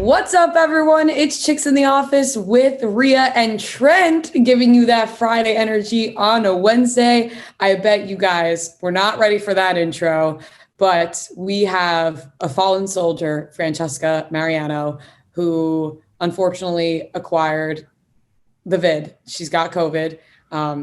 What's up, everyone? It's Chicks in the Office with Rhea and Trent, giving you that Friday energy on a Wednesday. I bet you guys were not ready for that intro, but we have a fallen soldier, Francesca Mariano, who unfortunately acquired the vid. She's got COVID.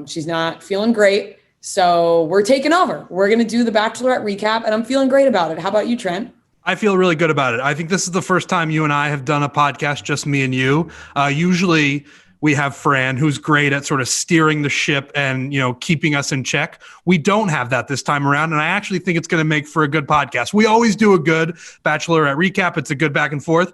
She's not feeling great. So we're taking over. We're going to do the Bachelorette recap, and I'm feeling great about it. How about you, Trent? I feel really good about it. I think this is the first time you and I have done a podcast, just me and you. Usually we have Fran, who's great at sort of steering the ship and, keeping us in check. We don't have that this time around, and I actually think it's going to make for a good podcast. We always do a good Bachelorette recap. It's a good back and forth.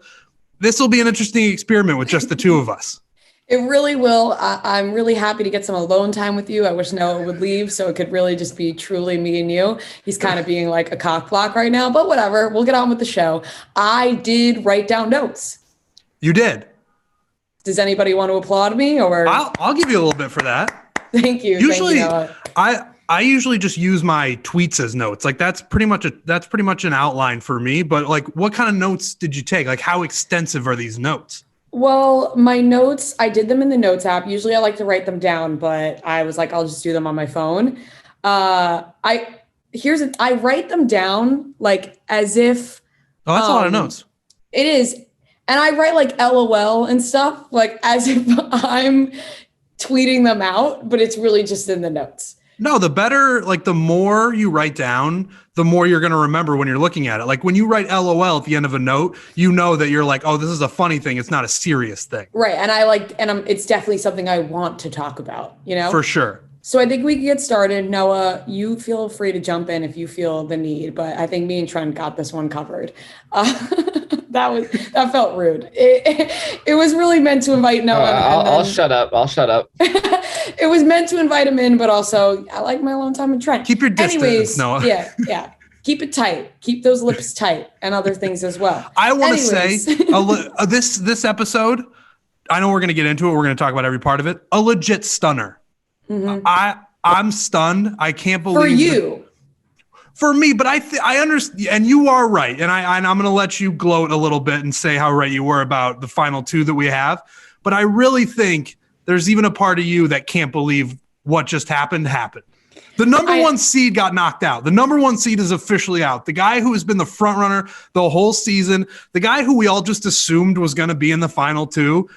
This will be an interesting experiment with just the two of us. It really will. I'm really happy to get some alone time with you. I wish Noah would leave so it could really just be truly me and you. He's kind of being like a cock block right now, but whatever. We'll get on with the show. I did write down notes. You did? Does anybody want to applaud me? Or I'll give you a little bit for that. Thank you. Usually, Thank you, I usually just use my tweets as notes. Like that's pretty much an outline for me. But like, what kind of notes did you take? Like, how extensive are these notes? Well, my notes, I did them in the notes app. Usually I like to write them down, but I was like, I'll just do them on my phone. I write them down like as if. Oh, that's a lot of notes. It is. And I write like LOL and stuff, like as if I'm tweeting them out, but it's really just in the notes. No, the better, like the more you write down, the more you're going to remember when you're looking at it. Like when you write LOL at the end of a note, you know that you're like, oh, this is a funny thing. It's not a serious thing. Right. And it's definitely something I want to talk about, For sure. So I think we can get started. Noah, you feel free to jump in if you feel the need, but I think me and Trent got this one covered. That felt rude. It was really meant to invite Noah. I'll shut up. It was meant to invite him in, but also I like my alone time with Trent. Keep your distance, Noah. Yeah. Keep it tight. Keep those lips tight and other things as well. I want to say this episode, I know we're going to get into it. We're going to talk about every part of it. A legit stunner. Mm-hmm. I'm stunned. I can't believe for you. For me, but I understand, and you are right. And I'm going to let you gloat a little bit and say how right you were about the final two that we have. But I really think there's even a part of you that can't believe what just happened. The number one seed got knocked out. The number one seed is officially out. The guy who has been the front runner the whole season, the guy who we all just assumed was going to be in the final two,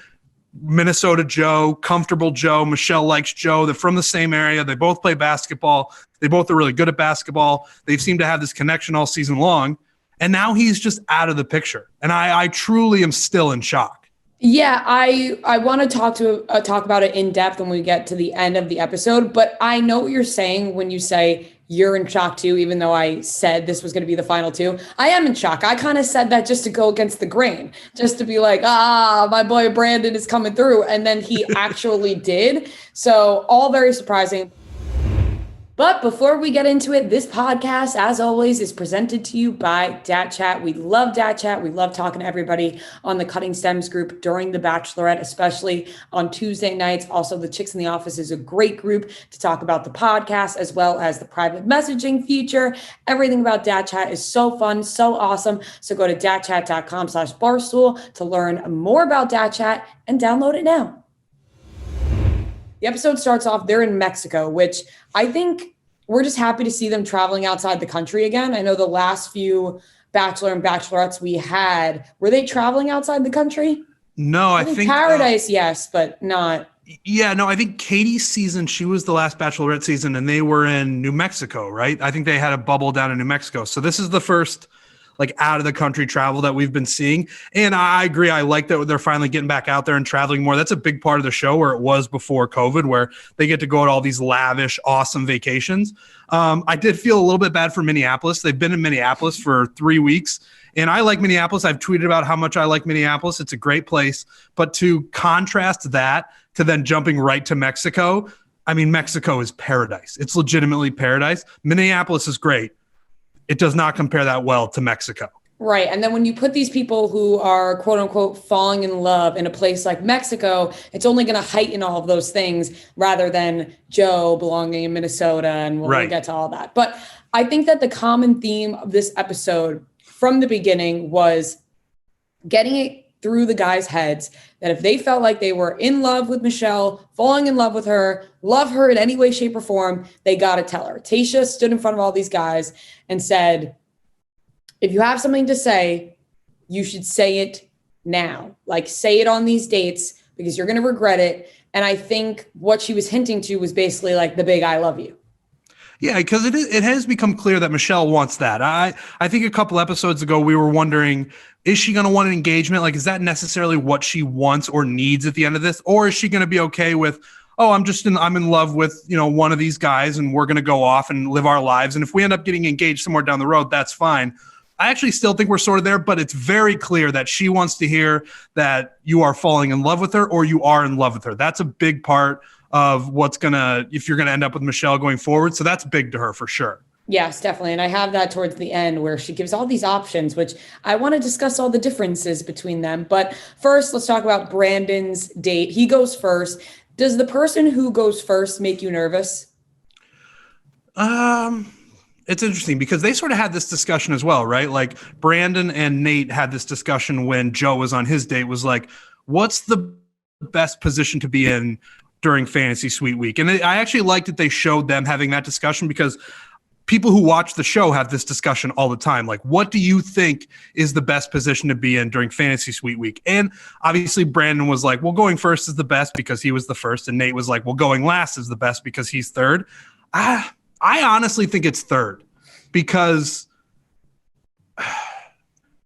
Minnesota Joe, comfortable Joe, Michelle likes Joe. They're from the same area. They both play basketball. They both are really good at basketball. They seem to have this connection all season long. And now he's just out of the picture. And I truly am still in shock. Yeah, I want to talk about it in depth when we get to the end of the episode. But I know what you're saying when you say you're in shock too, even though I said this was going to be the final two. I am in shock. I kind of said that just to go against the grain, just to be like, my boy Brandon is coming through. And then he actually did. So all very surprising. But before we get into it, this podcast, as always, is presented to you by Dat Chat. We love Dat Chat. We love talking to everybody on the Cutting Stems group during the Bachelorette, especially on Tuesday nights. Also, the Chicks in the Office is a great group to talk about the podcast as well as the private messaging feature. Everything about Dat Chat is so fun, so awesome. So go to datchat.com/barstool to learn more about Dat Chat and download it now. The episode starts off, they're in Mexico, which I think we're just happy to see them traveling outside the country again. I know the last few Bachelor and Bachelorettes we had, were they traveling outside the country? No, I think Paradise, yes, but not. Yeah, no, I think Katie's season, she was the last Bachelorette season, and they were in New Mexico, right? I think they had a bubble down in New Mexico. So this is the first like out of the country travel that we've been seeing. And I agree. I like that they're finally getting back out there and traveling more. That's a big part of the show where it was before COVID, where they get to go on all these lavish, awesome vacations. I did feel a little bit bad for Minneapolis. They've been in Minneapolis for 3 weeks. And I like Minneapolis. I've tweeted about how much I like Minneapolis. It's a great place. But to contrast that to then jumping right to Mexico, I mean, Mexico is paradise. It's legitimately paradise. Minneapolis is great. It does not compare that well to Mexico. Right. And then when you put these people who are, quote unquote, falling in love in a place like Mexico, it's only going to heighten all of those things rather than Joe belonging in Minnesota. And we'll get to all that. But I think that the common theme of this episode from the beginning was getting through the guys' heads that if they felt like they were in love with Michelle, falling in love with her, love her in any way, shape, or form, they got to tell her. Tayshia stood in front of all these guys and said, if you have something to say, you should say it now. Like, say it on these dates because you're going to regret it. And I think what she was hinting to was basically like the big I love you. Yeah, because it has become clear that Michelle wants that. I think a couple episodes ago we were wondering, is she going to want an engagement? Like, is that necessarily what she wants or needs at the end of this? Or is she going to be okay with, oh, I'm in love with, one of these guys and we're going to go off and live our lives. And if we end up getting engaged somewhere down the road, that's fine. I actually still think we're sort of there, but it's very clear that she wants to hear that you are falling in love with her or you are in love with her. That's a big part of if you're going to end up with Michelle going forward. So that's big to her for sure. Yes, definitely. And I have that towards the end where she gives all these options, which I want to discuss all the differences between them. But first, let's talk about Brandon's date. He goes first. Does the person who goes first make you nervous? It's interesting because they sort of had this discussion as well, right? Like Brandon and Nate had this discussion when Joe was on his date, was like, what's the best position to be in during Fantasy Suite Week? And I actually liked that they showed them having that discussion because people who watch the show have this discussion all the time. Like, what do you think is the best position to be in during Fantasy Suite Week? And obviously Brandon was like, well, going first is the best because he was the first. And Nate was like, well, going last is the best because he's third. I honestly think it's third because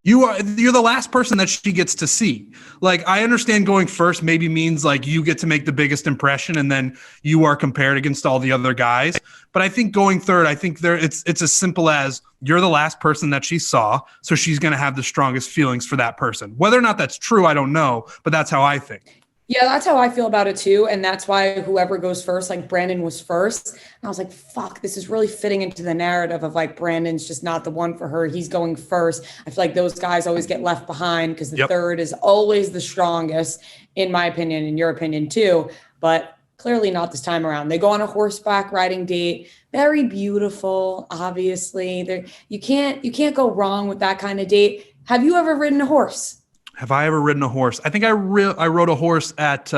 you're the last person that she gets to see. Like, I understand going first maybe means like you get to make the biggest impression and then you are compared against all the other guys. But I think going third, I think it's as simple as you're the last person that she saw. So she's going to have the strongest feelings for that person. Whether or not that's true, I don't know, but that's how I think. Yeah, that's how I feel about it too. And that's why whoever goes first, like Brandon was first. And I was like, fuck, this is really fitting into the narrative of like Brandon's just not the one for her. He's going first. I feel like those guys always get left behind because the third is always the strongest, in my opinion, in your opinion too. But clearly not this time around. They go on a horseback riding date. Very beautiful, obviously. You can't go wrong with that kind of date. Have you ever ridden a horse? Have I ever ridden a horse? I think I rode a horse at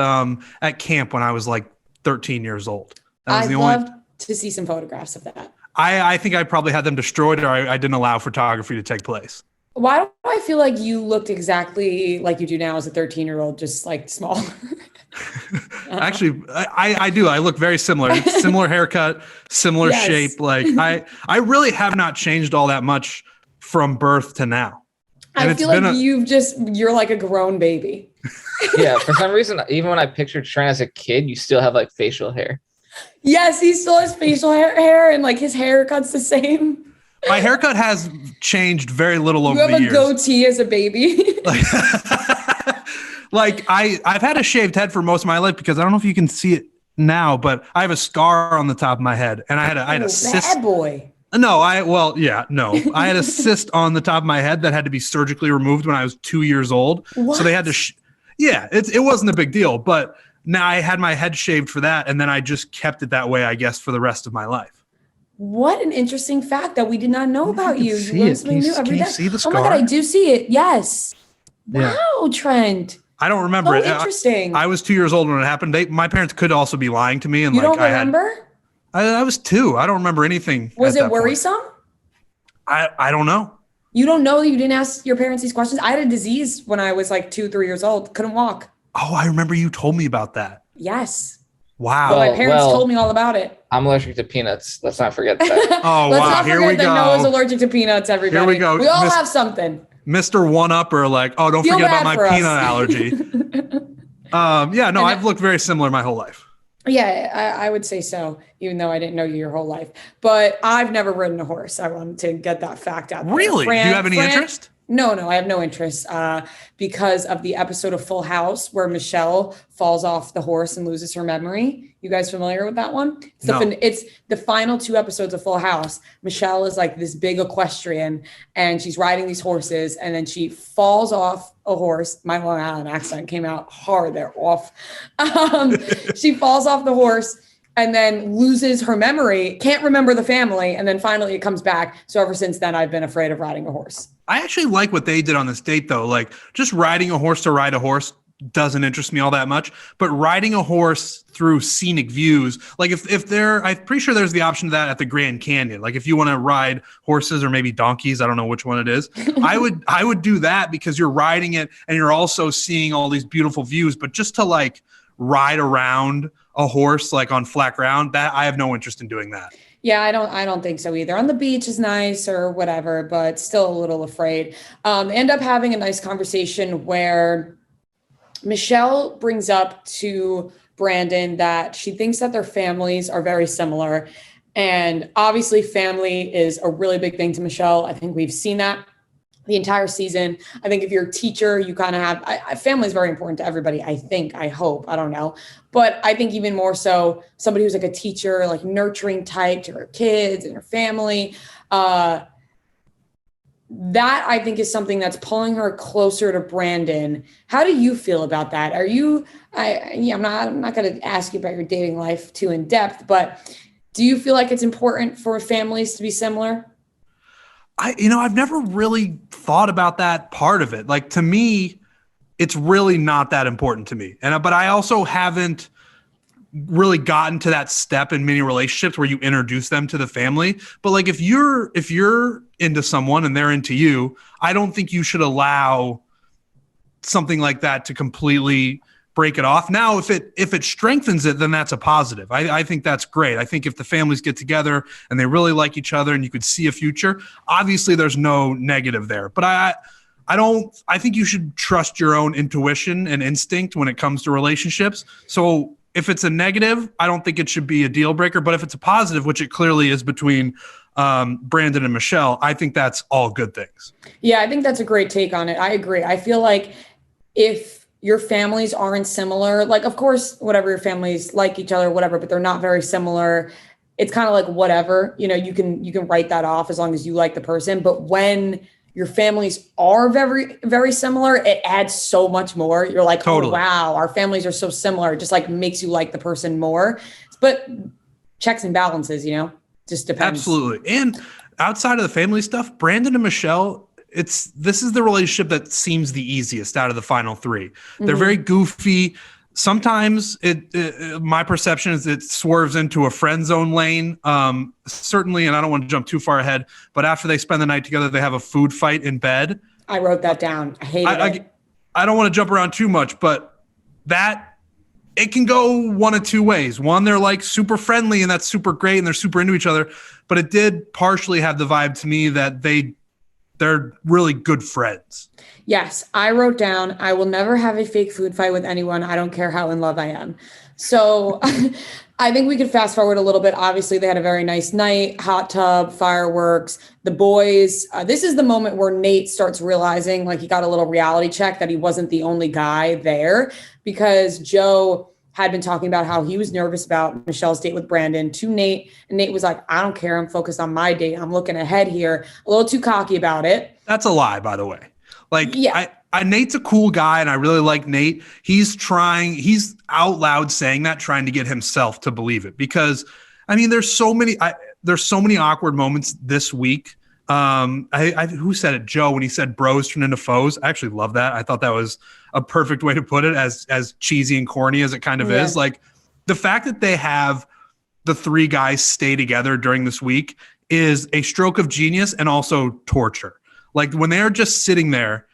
camp when I was like 13 years old. I'd love to see some photographs of that. I think I probably had them destroyed or I didn't allow photography to take place. Why do I feel like you looked exactly like you do now as a 13-year-old, just like small? Actually, I do. I look very similar. Similar haircut, similar shape. Like I really have not changed all that much from birth to now. And I feel like you're like a grown baby. Yeah, for some reason, even when I pictured Trent as a kid, you still have like facial hair. Yes, he still has facial hair and like his haircut's the same. My haircut has changed very little over the years. You have a goatee as a baby. Like I've had a shaved head for most of my life because I don't know if you can see it now, but I have a scar on the top of my head and I had a cyst. Bad boy. No, I had a cyst on the top of my head that had to be surgically removed when I was 2 years old. What? So they had to, it wasn't a big deal, but now I had my head shaved for that. And then I just kept it that way, I guess, for the rest of my life. What an interesting fact that we did not know about you. You learn something new every day. See the scar? Oh my God, I do see it. Yes. Yeah. Wow, Trent. I don't remember it. Interesting. I was 2 years old when it happened. My parents could also be lying to me. And you don't remember? I was 2. I don't remember anything. Was it worrisome? I don't know. You don't know that you didn't ask your parents these questions? I had a disease when I was like 2, 3 years old. Couldn't walk. Oh, I remember you told me about that. Yes. Wow. Well, my parents told me all about it. I'm allergic to peanuts. Let's not forget that. Oh, wow. Here we go. Noah's allergic to peanuts, everybody. Here we go. We all have something. Mr. One-Upper, like, oh, don't forget about my peanut allergy. I've looked very similar my whole life. Yeah, I would say so, even though I didn't know you your whole life. But I've never ridden a horse. I wanted to get that fact out there. Really? Do you have any interest? No, I have no interest because of the episode of Full House where Michelle falls off the horse and loses her memory. You guys familiar with that one? It's the final 2 episodes of Full House. Michelle is like this big equestrian and she's riding these horses and then she falls off a horse. My Long Island accent came out hard there, off. She falls off the horse and then loses her memory, can't remember the family, and then finally it comes back. So ever since then, I've been afraid of riding a horse. I actually like what they did on this date, though. Like, just riding a horse to ride a horse doesn't interest me all that much, but riding a horse through scenic views, like I'm pretty sure there's the option of that at the Grand Canyon. Like, if you want to ride horses or maybe donkeys, I don't know which one it is. I would do that because you're riding it and you're also seeing all these beautiful views, but just to like ride around a horse, like on flat ground, that I have no interest in doing that. Yeah, I don't think so either. On the beach is nice or whatever, but still a little afraid. End up having a nice conversation where Michelle brings up to Brandon that she thinks that their families are very similar. And obviously family is a really big thing to Michelle. I think we've seen that the entire season. I think if you're a teacher, you kind of have, family is very important to everybody. I hope, I don't know. But I think even more so somebody who's like a teacher, like nurturing type to her kids and her family, that I think is something that's pulling her closer to Brandon. How do you feel about that? I'm not going to ask you about your dating life too in depth, but do you feel like it's important for families to be similar? I've never really thought about that part of it. Like, to me, it's really not that important to me. But I also haven't really gotten to that step in many relationships where you introduce them to the family. But like, if you're into someone and they're into you, I don't think you should allow something like that to completely break it off. Now, if it strengthens it, then that's a positive. I think that's great. I think if the families get together and they really like each other and you could see a future, obviously there's no negative there. But I think you should trust your own intuition and instinct when it comes to relationships. So if it's a negative, I don't think it should be a deal breaker. But if it's a positive, which it clearly is between Brandon and Michelle, I think that's all good things. Yeah, I think that's a great take on it. I agree. I feel like if your families aren't similar, like, of course, whatever, your families like each other, whatever, but they're not very similar, it's kind of like whatever, you can write that off as long as you like the person. But when your families are very, very similar, it adds so much more. You're like, totally. Oh, wow, our families are so similar. It just like makes you like the person more. But checks and balances, just depends. Absolutely. And outside of the family stuff, Brandon and Michelle, this is the relationship that seems the easiest out of the final three. They're very goofy. Sometimes my perception is it swerves into a friend zone lane. Certainly, and I don't want to jump too far ahead, but after they spend the night together, they have a food fight in bed. I wrote that down. I hated it. I don't want to jump around too much, but it can go one of two ways. One, they're like super friendly and that's super great and they're super into each other, but it did partially have the vibe to me that they're really good friends. Yes, I wrote down, I will never have a fake food fight with anyone. I don't care how in love I am. So I think we could fast forward a little bit. Obviously, they had a very nice night, hot tub, fireworks, the boys. This is the moment where Nate starts realizing, like, he got a little reality check that he wasn't the only guy there, because Joe had been talking about how he was nervous about Michelle's date with Brandon to Nate. And Nate was like, I don't care. I'm focused on my date. I'm looking ahead here. A little too cocky about it. That's a lie, by the way. Like, yeah. Nate's a cool guy and I really like Nate. He's out loud saying that, trying to get himself to believe it, because there's so many awkward moments this week. Who said it? Joe, when he said bros turn into foes. I actually love that. I thought that was a perfect way to put it, as cheesy and corny as it kind of is. Like, the fact that they have the three guys stay together during this week is a stroke of genius and also torture. Like, when they're just sitting there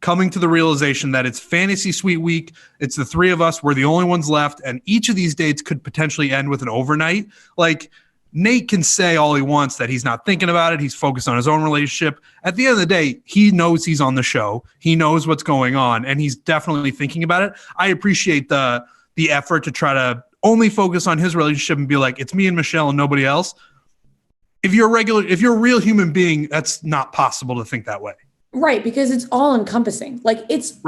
coming to the realization that it's fantasy suite week, it's the three of us, we're the only ones left, and each of these dates could potentially end with an overnight. Like, Nate can say all he wants that he's not thinking about it, he's focused on his own relationship. At the end of the day, he knows he's on the show, he knows what's going on, and he's definitely thinking about it. I appreciate the effort to try to only focus on his relationship and be like, it's me and Michelle and nobody else. If you're a real human being, that's not possible to think that way. Right, because it's all encompassing. Like, it's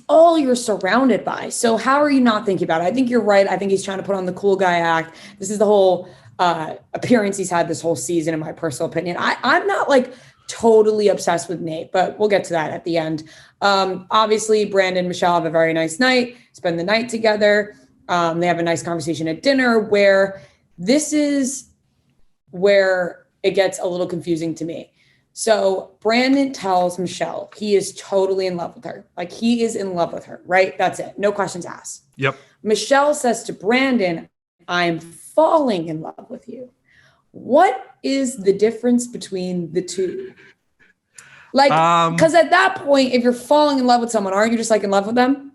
all you're surrounded by. So how are you not thinking about it? I think you're right. I think he's trying to put on the cool guy act. This is the whole appearance he's had this whole season, in my personal opinion. I'm not like totally obsessed with Nate, but we'll get to that at the end. Obviously, Brandon and Michelle have a very nice night, spend the night together. They have a nice conversation at dinner where this is where it gets a little confusing to me. So Brandon tells Michelle he is totally in love with her. Like, he is in love with her, right? That's it. No questions asked. Yep. Michelle says to Brandon, I'm falling in love with you. What is the difference between the two? Like, because at that point, if you're falling in love with someone, aren't you just like in love with them?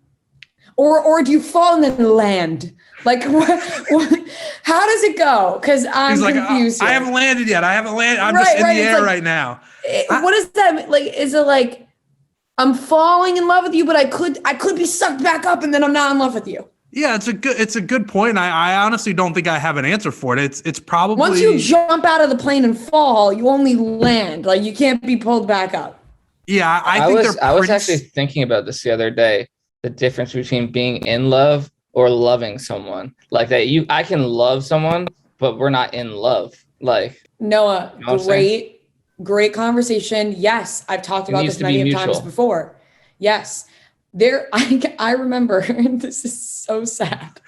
Or do you fall and then land? Like, how does it go? Because I'm confused. I haven't landed yet. I'm just in the air right now. What is that? Like, is it like I'm falling in love with you, but I could be sucked back up and then I'm not in love with you? Yeah, it's a good point. I honestly don't think I have an answer for it. It's probably once you jump out of the plane and fall, you only land. Like, you can't be pulled back up. Yeah, I was actually thinking about this the other day. The difference between being in love or loving someone. Like that, I can love someone, but we're not in love. Like, Noah, you know, great conversation. Yes, I've talked about this many times before. Yes. I remember, and this is so sad,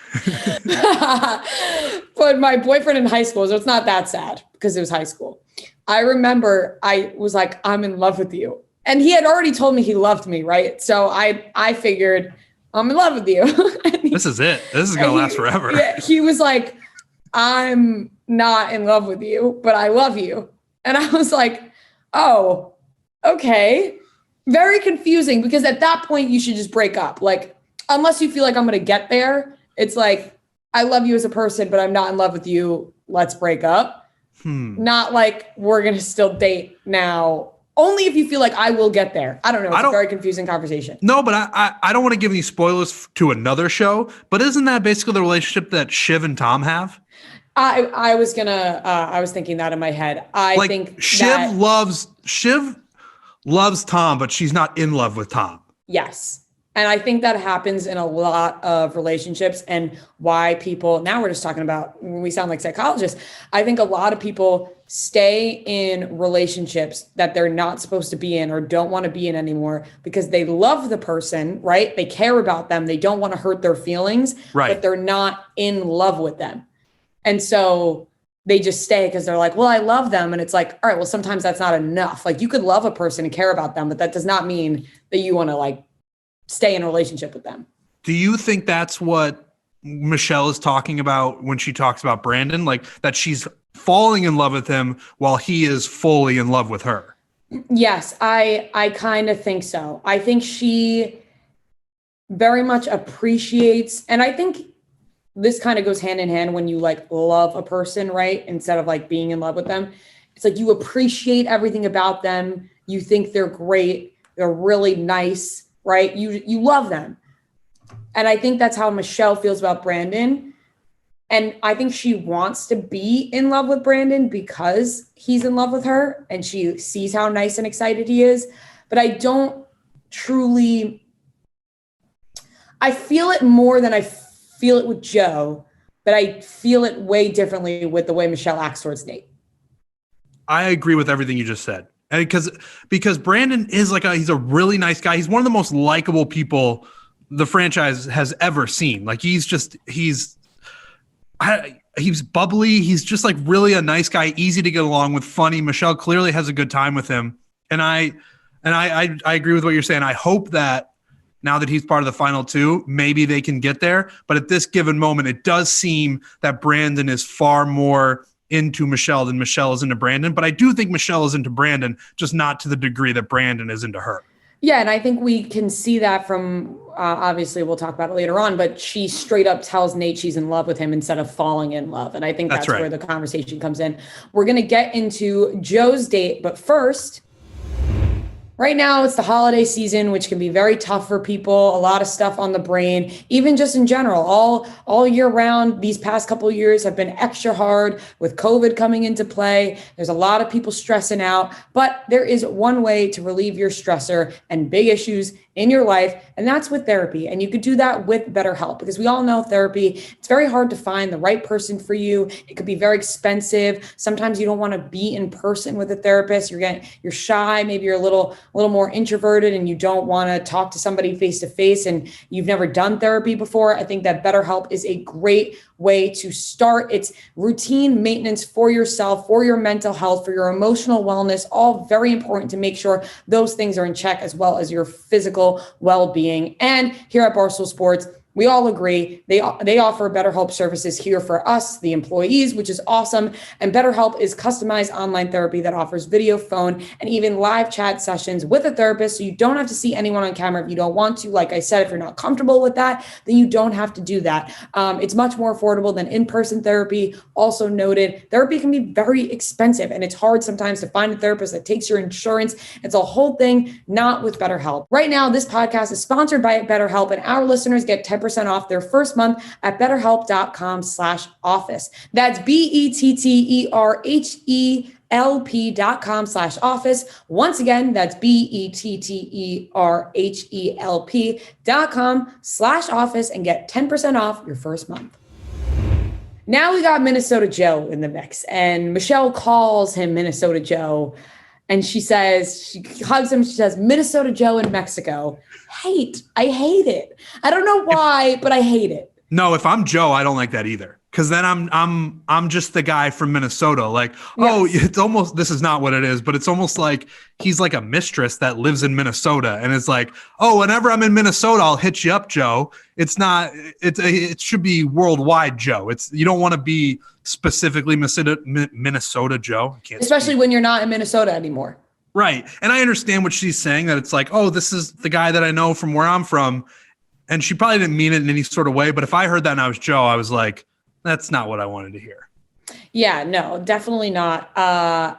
but my boyfriend in high school, so it's not that sad because it was high school. I remember I was like, I'm in love with you. And he had already told me he loved me, right? So I figured, I'm in love with you. This is it. This is going to last forever. Yeah, he was like, I'm not in love with you, but I love you. And I was like, oh, okay. Very confusing, because at that point you should just break up. Like, unless you feel like I'm going to get there, it's like, I love you as a person, but I'm not in love with you. Let's break up. Not like we're going to still date now. Only if you feel like I will get there. I don't know. It's a very confusing conversation. No, but I don't want to give any spoilers to another show, but isn't that basically the relationship that Shiv and Tom have? I was thinking that in my head. I think Shiv loves Tom, but she's not in love with Tom. Yes. And I think that happens in a lot of relationships, and why people, now we're just talking about, we sound like psychologists. I think a lot of people stay in relationships that they're not supposed to be in or don't want to be in anymore because they love the person, right? They care about them. They don't want to hurt their feelings, right, but they're not in love with them. And so they just stay because they're like, well, I love them. And it's like, all right, well, sometimes that's not enough. Like, you could love a person and care about them, but that does not mean that you want to like stay in a relationship with them. Do you think that's what Michelle is talking about when she talks about Brandon? Like, that she's falling in love with him while he is fully in love with her? Yes, I kind of think so. I think she very much appreciates, and I think this kind of goes hand in hand when you like love a person, right? Instead of like being in love with them. It's like you appreciate everything about them. You think they're great. They're really nice, right? You love them. And I think that's how Michelle feels about Brandon. And I think she wants to be in love with Brandon because he's in love with her and she sees how nice and excited he is. But I don't truly, I feel it more than I feel it with Joe, but I feel it way differently with the way Michelle acts towards Nate. I agree with everything you just said. And because Brandon is he's a really nice guy. He's one of the most likable people the franchise has ever seen. Like, he's bubbly. He's just like really a nice guy, easy to get along with, funny. Michelle clearly has a good time with him. And I agree with what you're saying. I hope that now that he's part of the final two, maybe they can get there. But at this given moment, it does seem that Brandon is far more into Michelle than Michelle is into Brandon. But I do think Michelle is into Brandon, just not to the degree that Brandon is into her. Yeah, and I think we can see that from, obviously we'll talk about it later on, but she straight up tells Nate she's in love with him instead of falling in love. And I think that's right, where the conversation comes in. We're going to get into Joe's date, but first, right now it's the holiday season, which can be very tough for people. A lot of stuff on the brain, even just in general, all year round. These past couple of years have been extra hard with COVID coming into play. There's a lot of people stressing out, but there is one way to relieve your stressor and big issues in your life, and that's with therapy. And you could do that with BetterHelp, because we all know therapy, it's very hard to find the right person for you. It could be very expensive. Sometimes you don't want to be in person with a therapist. You're shy, maybe you're a little more introverted and you don't want to talk to somebody face to face and you've never done therapy before. I think that BetterHelp is a great way to start. It's routine maintenance for yourself, for your mental health, for your emotional wellness, all very important to make sure those things are in check, as well as your physical well-being. And here at Barstool Sports, we all agree they offer BetterHelp services here for us, the employees, which is awesome. And BetterHelp is customized online therapy that offers video, phone, and even live chat sessions with a therapist. So you don't have to see anyone on camera if you don't want to. Like I said, if you're not comfortable with that, then you don't have to do that. It's much more affordable than in-person therapy. Also noted, therapy can be very expensive, and it's hard sometimes to find a therapist that takes your insurance. It's a whole thing, not with BetterHelp. Right now, this podcast is sponsored by BetterHelp, and our listeners get 10% off their first month at betterhelp.com/office. That's BetterHelp.com/office. Once again, that's BetterHelp.com/office and get 10% off your first month. Now we got Minnesota Joe in the mix, and Michelle calls him Minnesota Joe. And she hugs him. She says, Minnesota Joe in Mexico. I hate it. I don't know why, but I hate it. No, if I'm Joe, I don't like that either. Because then I'm just the guy from Minnesota. Like, oh, it's almost, this is not what it is, but it's almost like he's like a mistress that lives in Minnesota. And it's like, oh, whenever I'm in Minnesota, I'll hit you up, Joe. It's not, it should be worldwide, Joe. You don't want to be specifically Minnesota Joe. Especially when you're not in Minnesota anymore. Right. And I understand what she's saying, that it's like, oh, this is the guy that I know from where I'm from. And she probably didn't mean it in any sort of way. But if I heard that and I was Joe, I was like, that's not what I wanted to hear. Yeah, no, definitely not.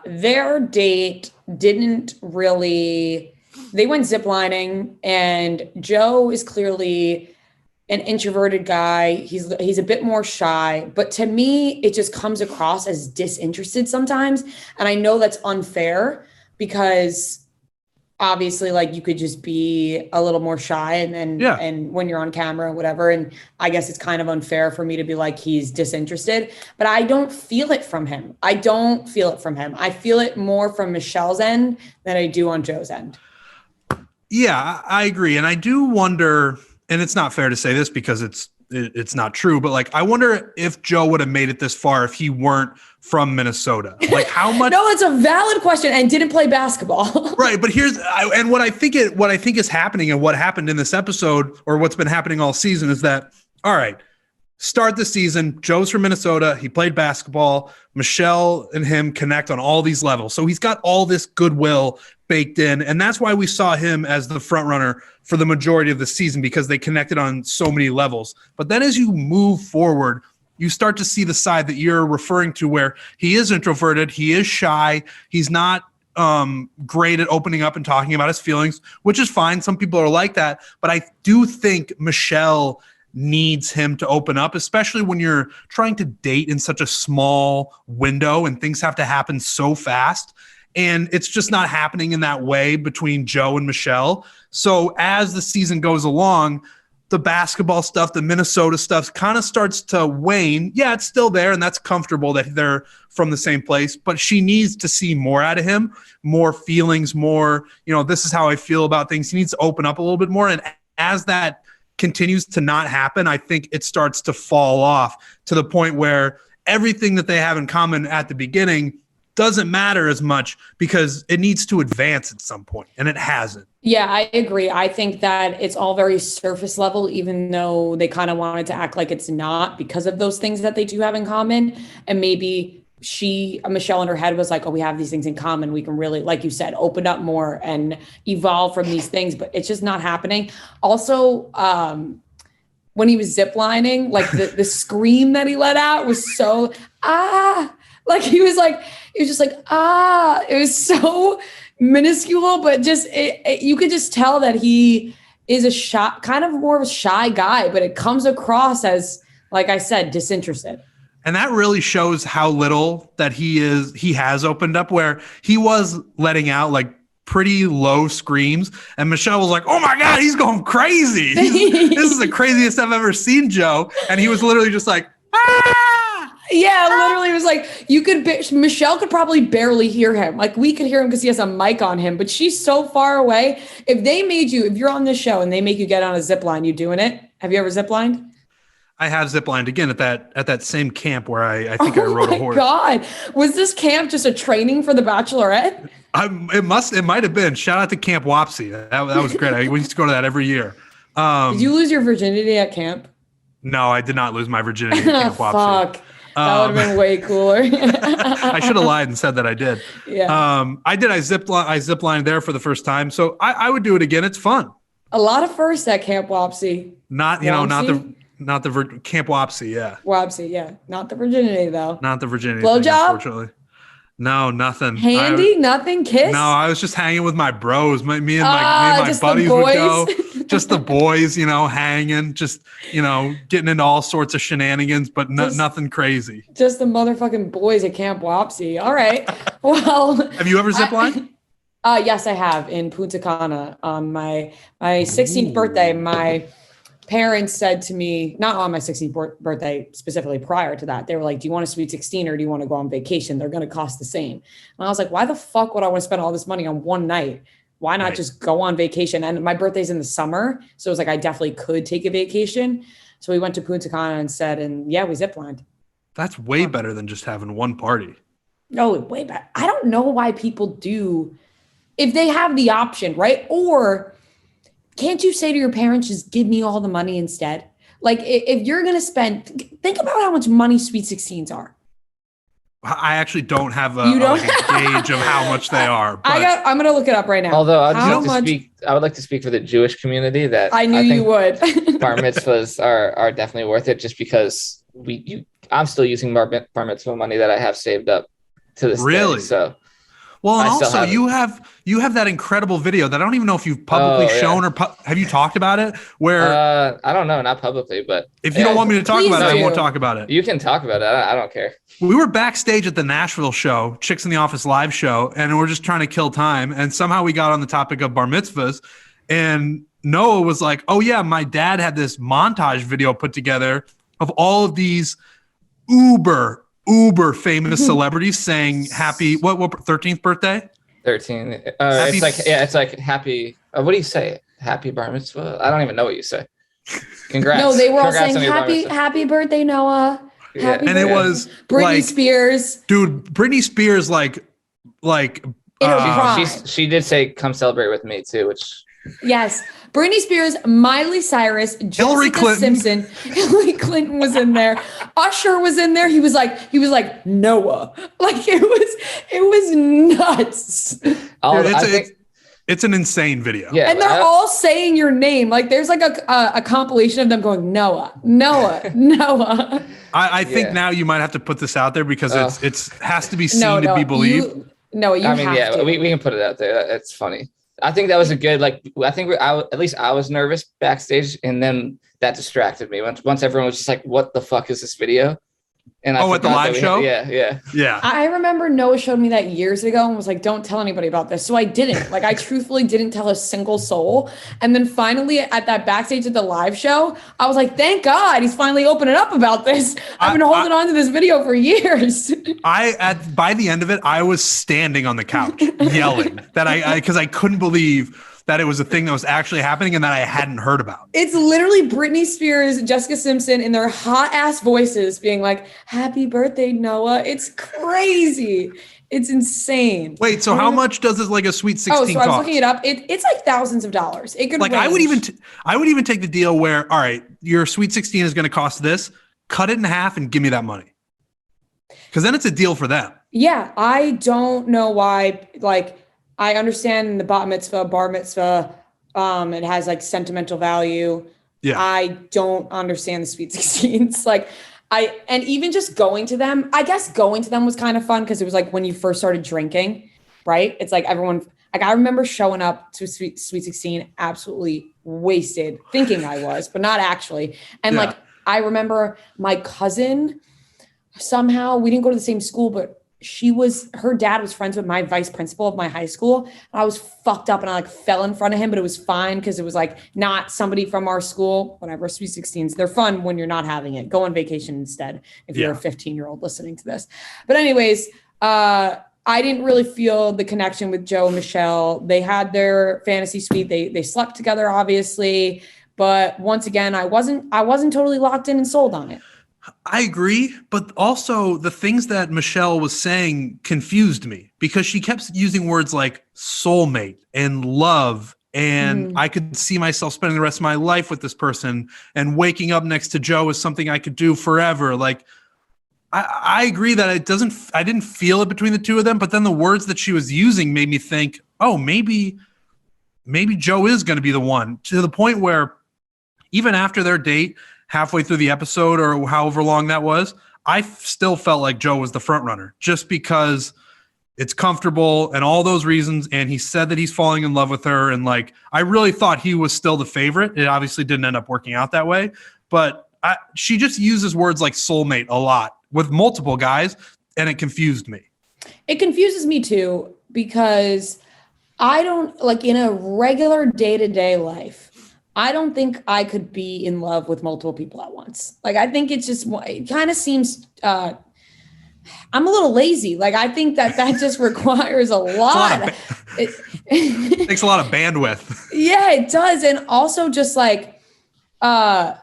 Their date didn't really, they went ziplining, and Joe is clearly an introverted guy. He's a bit more shy, but to me, it just comes across as disinterested sometimes. And I know that's unfair, because obviously, like, you could just be a little more shy and when you're on camera or whatever. And I guess it's kind of unfair for me to be like, he's disinterested, but I don't feel it from him. I feel it more from Michelle's end than I do on Joe's end. Yeah, I agree. And I do wonder, and it's not fair to say this because it's not true, but like, I wonder if Joe would have made it this far if he weren't from Minnesota. Like, how much? No, it's a valid question, and didn't play basketball. Right. But what I think is happening, and what happened in this episode, or what's been happening all season, is that, all right, start the season, Joe's from Minnesota. He played basketball. Michelle and him connect on all these levels. So he's got all this goodwill baked in. And that's why we saw him as the front runner for the majority of the season, because they connected on so many levels. But then as you move forward, you start to see the side that you're referring to, where he is introverted, he is shy, he's not great at opening up and talking about his feelings, which is fine. Some people are like that. But I do think Michelle needs him to open up, especially when you're trying to date in such a small window and things have to happen so fast. And it's just not happening in that way between Joe and Michelle. So as the season goes along, the basketball stuff, the Minnesota stuff kind of starts to wane. Yeah, it's still there, and that's comfortable that they're from the same place, but she needs to see more out of him, more feelings, more, this is how I feel about things. He needs to open up a little bit more. And as that continues to not happen, I think it starts to fall off to the point where everything that they have in common at the beginning doesn't matter as much, because it needs to advance at some point, and it hasn't. Yeah, I agree. I think that it's all very surface level, even though they kind of wanted to act like it's not, because of those things that they do have in common. And maybe Michelle in her head was like, oh, we have these things in common. We can really, like you said, open up more and evolve from these things, but it's just not happening. Also, when he was ziplining, like the scream that he let out was so, like he was just like, it was so minuscule, but just, you could just tell that he is kind of more of a shy guy, but it comes across as, like I said, disinterested. And that really shows how little that he has opened up, where he was letting out like pretty low screams. And Michelle was like, oh my God, he's going crazy. This is the craziest I've ever seen Joe. And he was literally just like, ah! Yeah, literally it was like Michelle could probably barely hear him. Like we could hear him because he has a mic on him, but she's so far away. If you're on this show and they make you get on a zip line, you doing it? Have you ever zip lined? I have ziplined again at that same camp where I think I rode a horse. Oh my God. Was this camp just a training for the Bachelorette? It might have been. Shout out to Camp Wapsie. That was great. We used to go to that every year. Did you lose your virginity at camp? No, I did not lose my virginity at Camp Wapsie. Fuck. That would have been way cooler. I should have lied and said that I did. Yeah. I did. I ziplined there for the first time. So I would do it again. It's fun. A lot of firsts at Camp Wapsie. Not the Camp Wapsie. Yeah. Wapsie. Yeah. Not the virginity though. Not the virginity. Blowjob? Unfortunately. No, nothing. Handy? Nothing? Kiss? No, I was just hanging with my bros. Me and my buddies would go. Just the boys, hanging, just, getting into all sorts of shenanigans, but nothing crazy. Just the motherfucking boys at Camp Wapsie. All right. Well. Have you ever ziplined? Yes, I have in Punta Cana on my 16th birthday. My parents said to me, not on my 16th birthday, specifically prior to that, they were like, do you want a sweet 16 or do you want to go on vacation? They're going to cost the same. And I was like, why the fuck would I want to spend all this money on one night? Why not just go on vacation? And my birthday's in the summer. So it was like, I definitely could take a vacation. So we went to Punta Cana we ziplined. That's way better than just having one party. No, way better. I don't know why people do, if they have the option, right? Or can't you say to your parents, just give me all the money instead? Like if you're going to think about how much money Sweet 16s are. I actually don't have a gauge of how much they are. But I'm going to look it up right now. Although I would like to speak for the Jewish community that I think you would. Bar mitzvahs are definitely worth it just because I'm still using bar mitzvah money that I have saved up to this day. So. Well, and also you have that incredible video that I don't even know if you've publicly shown or have you talked about it? Where I don't know, not publicly, but if you don't want me to talk about it, I won't talk about it. You can talk about it. I don't care. We were backstage at the Nashville show, Chicks in the Office live show, and we're just trying to kill time. And somehow we got on the topic of bar mitzvahs, and Noah was like, "Oh yeah, my dad had this montage video put together of all of these uber famous celebrities saying happy what 13th birthday 13 it's like happy what do you say, happy bar mitzvah? I don't even know what you say. Congrats. No, they were all saying happy birthday, Noah. Yeah. And it was Britney Spears, dude. Britney Spears like she did say come celebrate with me too, which yes. Britney Spears, Miley Cyrus, Hillary Clinton. Simpson. Hillary Clinton was in there. Usher was in there. He was like Noah. Like it was nuts. It's an insane video. Yeah, and they're all saying your name. Like there's like a compilation of them going Noah. I think now you might have to put this out there because it's has to be seen to be believed. We can put it out there. It's funny. I think that was a good, at least I was nervous backstage, and then that distracted me. Once everyone was just like, what the fuck is this video? And at the live show? Yeah. I remember Noah showed me that years ago and was like, don't tell anybody about this. So I didn't. Like, I truthfully didn't tell a single soul. And then finally at that backstage at the live show, I was like, thank God he's finally opening up about this. I've been holding on to this video for years. By the end of it, I was standing on the couch yelling that because I couldn't believe that it was a thing that was actually happening and that I hadn't heard about. It's literally Britney Spears, Jessica Simpson in their hot ass voices being like, happy birthday, Noah. It's crazy. It's insane. Wait, so how much does this like a Sweet 16 cost? I was looking it up. It's like thousands of dollars. It could range. I would even take the deal where, all right, your Sweet 16 is going to cost this, cut it in half and give me that money. Because then it's a deal for them. Yeah, I don't know why, I understand the bar mitzvah, it has like sentimental value. Yeah. I don't understand the Sweet 16s. And even just going to them, I guess going to them was kind of fun because it was like when you first started drinking, right? It's like everyone, I remember showing up to Sweet 16 absolutely wasted, thinking I was, but not actually. And I remember my cousin, somehow we didn't go to the same school, but her dad was friends with my vice principal of my high school. I was fucked up and I like fell in front of him, but it was fine because it was like not somebody from our school, whatever, Sweet 16s. They're fun when you're not having it. Go on vacation instead if you're a 15-year-old listening to this. But anyways, I didn't really feel the connection with Joe and Michelle. They had their fantasy suite. They slept together, obviously. But once again, I wasn't totally locked in and sold on it. I agree, but also the things that Michelle was saying confused me because she kept using words like soulmate and love, and I could see myself spending the rest of my life with this person, and waking up next to Joe is something I could do forever. Like, I agree that I didn't feel it between the two of them, but then the words that she was using made me think, oh, maybe Joe is going to be the one, to the point where even after their date, halfway through the episode or however long that was, I still felt like Joe was the front runner just because it's comfortable and all those reasons. And he said that he's falling in love with her. And like, I really thought he was still the favorite. It obviously didn't end up working out that way, but she just uses words like soulmate a lot with multiple guys. And it confused me. It confuses me too, because I don't like in a regular day-to-day life, I don't think I could be in love with multiple people at once. Like, I think it kind of seems, I'm a little lazy. Like, I think that just requires a lot. It takes a lot of bandwidth. Yeah, it does. And also just like, it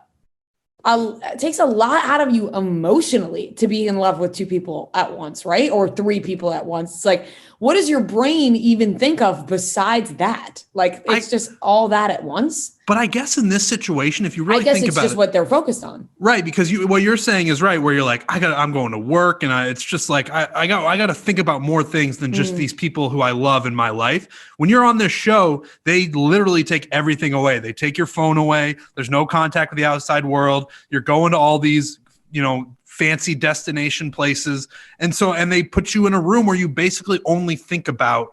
takes a lot out of you emotionally to be in love with two people at once, right? Or three people at once. It's like, what does your brain even think of besides that? Like, it's just all that at once. But I guess in this situation, if you really think about it, it's just what they're focused on, right? Because what you're saying is right. Where you're like, I'm going to work, and it's just like I got to think about more things than just these people who I love in my life. When you're on this show, they literally take everything away. They take your phone away. There's no contact with the outside world. You're going to all these, fancy destination places, and they put you in a room where you basically only think about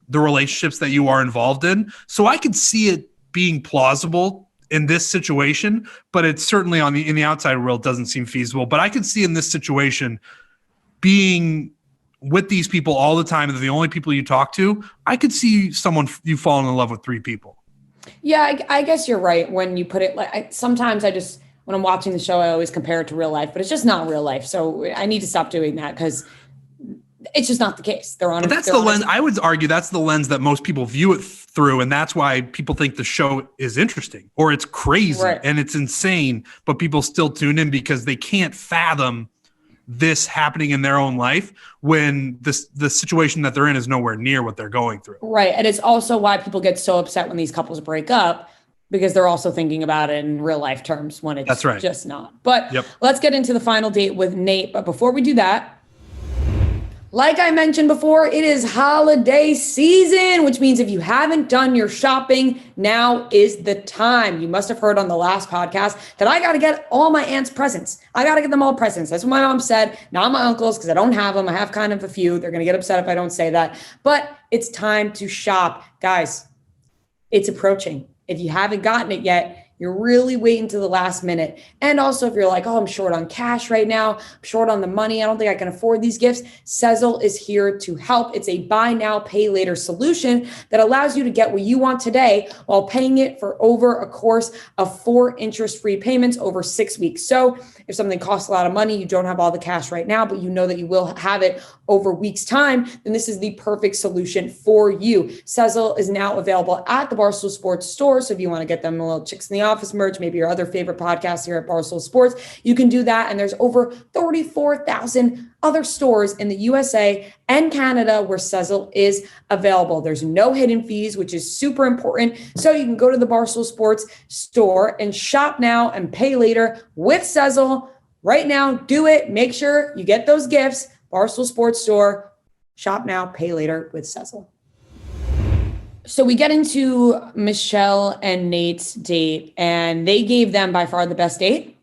the relationships that you are involved in. So I could see it being plausible in this situation, but it's certainly in the outside world doesn't seem feasible. But I could see in this situation being with these people all the time, and they're the only people you talk to. I could see you falling in love with three people. Yeah, I guess you're right when you put it like. Sometimes when I'm watching the show, I always compare it to real life, but it's just not real life. So I need to stop doing that because it's just not the case. But that's the lens. I would argue that's the lens that most people view it through, and that's why people think the show is interesting or it's crazy and it's insane, but people still tune in because they can't fathom this happening in their own life when the situation that they're in is nowhere near what they're going through. Right, and it's also why people get so upset when these couples break up, because they're also thinking about it in real life terms when it's just not. But let's get into the final date with Nate. But before we do that, like I mentioned before, it is holiday season, which means if you haven't done your shopping, now is the time. You must have heard on the last podcast that I got to get all my aunts presents. I got to get them all presents. That's what my mom said. Not my uncles, because I don't have them. I have kind of a few. They're going to get upset if I don't say that. But it's time to shop. Guys, it's approaching. If you haven't gotten it yet, you're really waiting to the last minute. And also, if you're like, oh, I'm short on cash right now, I'm short on the money, I don't think I can afford these gifts, Sezzle is here to help. It's a buy now, pay later solution that allows you to get what you want today while paying it for over a course of 4 interest-free payments over 6 weeks. So if something costs a lot of money, you don't have all the cash right now, but you know that you will have it over weeks' time, then this is the perfect solution for you. Sezzle is now available at the Barstool Sports Store. So if you want to get them a little Chicks in the Office merch, maybe your other favorite podcast here at Barstool Sports, you can do that. And there's over 34,000 other stores in the USA and Canada where Sezzle is available. There's no hidden fees, which is super important. So you can go to the Barstool Sports Store and shop now and pay later with Sezzle. Right now, do it. Make sure you get those gifts. Barstool Sports Store, shop now, pay later with Sezzle. So we get into Michelle and Nate's date, and they gave them by far the best date.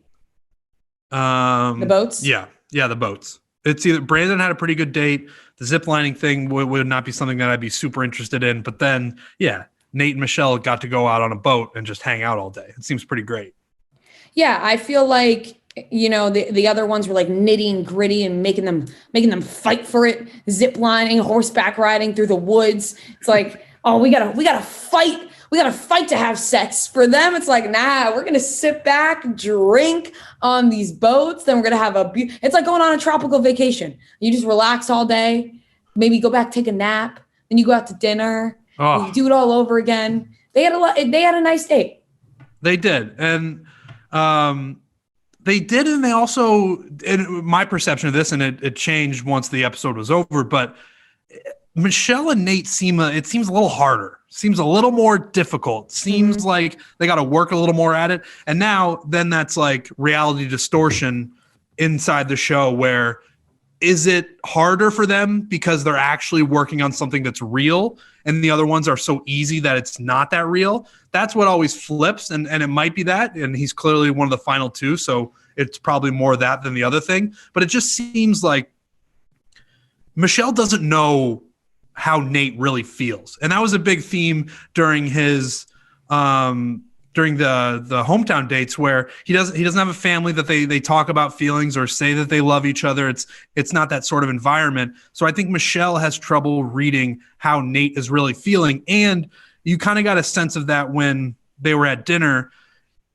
The boats? Yeah, the boats. It's either Brandon had a pretty good date. The zip lining thing would not be something that I'd be super interested in. But then, Nate and Michelle got to go out on a boat and just hang out all day. It seems pretty great. Yeah, I feel like you know, the other ones were like nitty and gritty and making them fight for it, zip lining, horseback riding through the woods. It's like, oh, we gotta fight. We gotta fight to have sex. For them, it's like, nah, we're gonna sit back, drink on these boats. Then we're gonna have it's like going on a tropical vacation. You just relax all day, maybe go back, take a nap, then you go out to dinner. You do it all over again. They had a nice date. They did, and they did, and they also, in my perception of this, and it changed once the episode was over, but Michelle and Nate it seems a little harder, seems a little more difficult, seems like they got to work a little more at it. And then that's like reality distortion inside the show, where is it harder for them because they're actually working on something that's real and the other ones are so easy that it's not that real? That's what always flips, and it might be that, and he's clearly one of the final two, so it's probably more that than the other thing. But it just seems like Michelle doesn't know how Nate really feels, and that was a big theme during his during the hometown dates, where he doesn't have a family that they talk about feelings or say that they love each other. It's not that sort of environment. So I think Michelle has trouble reading how Nate is really feeling, and you kind of got a sense of that when they were at dinner.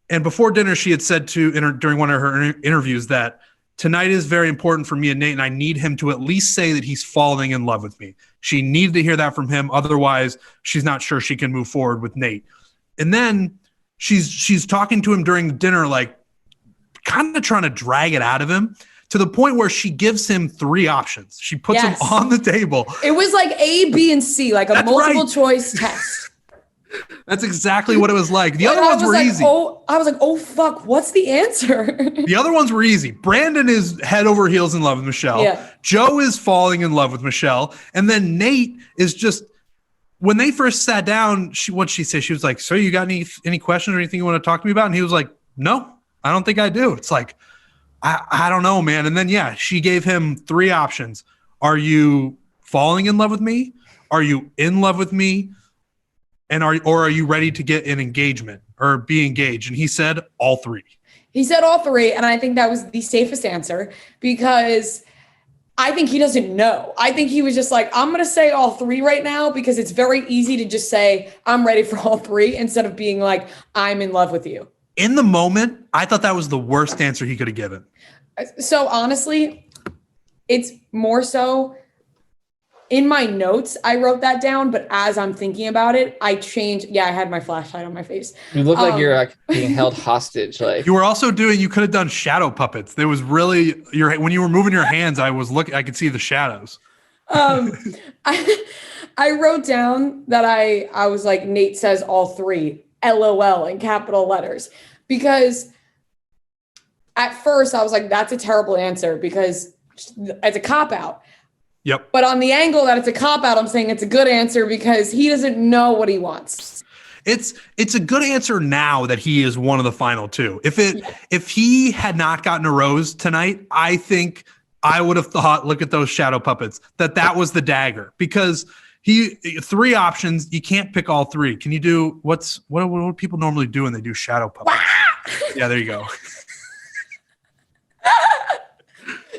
And before dinner, she had said during one of her interviews that tonight is very important for me and Nate, and I need him to at least say that he's falling in love with me. She needed to hear that from him. Otherwise, she's not sure she can move forward with Nate. And then she's talking to him during dinner, like kind of trying to drag it out of him, to the point where she gives him 3 options. She puts them on the table. It was like A, B, and C, like a multiple choice test. That's exactly what it was like. The other ones were easy. I was like, oh, fuck, what's the answer? The other ones were easy. Brandon is head over heels in love with Michelle. Yeah. Joe is falling in love with Michelle. And then Nate is just, when they first sat down, what'd she say? She was like, so you got any questions or anything you want to talk to me about? And he was like, no, I don't think I do. It's like, I don't know, man. And then, she gave him 3 options. Are you falling in love with me? Are you in love with me? And are you ready to get an engagement or be engaged? And he said all 3. He said all 3. And I think that was the safest answer, because I think he doesn't know. I think he was just like, I'm going to say all 3 right now, because it's very easy to just say, I'm ready for all 3, instead of being like, I'm in love with you. In the moment, I thought that was the worst answer he could have given. So honestly, it's more so in my notes, I wrote that down, but as I'm thinking about it, I changed. Yeah, I had my flashlight on my face. You look like you're like being held hostage. Like you were also you could have done shadow puppets. There was really when you were moving your hands, I could see the shadows. I wrote down that I was like, Nate says all 3, LOL in capital letters, because at first I was like, that's a terrible answer because it's a cop-out. Yep. But on the angle that it's a cop-out, I'm saying it's a good answer because he doesn't know what he wants. It's a good answer now that he is one of the final 2. If he had not gotten a rose tonight, I think I would have thought, look at those shadow puppets, that was the dagger, because 3 options, you can't pick all 3. Can you do what do people normally do when they do shadow puppets? Yeah, there you go.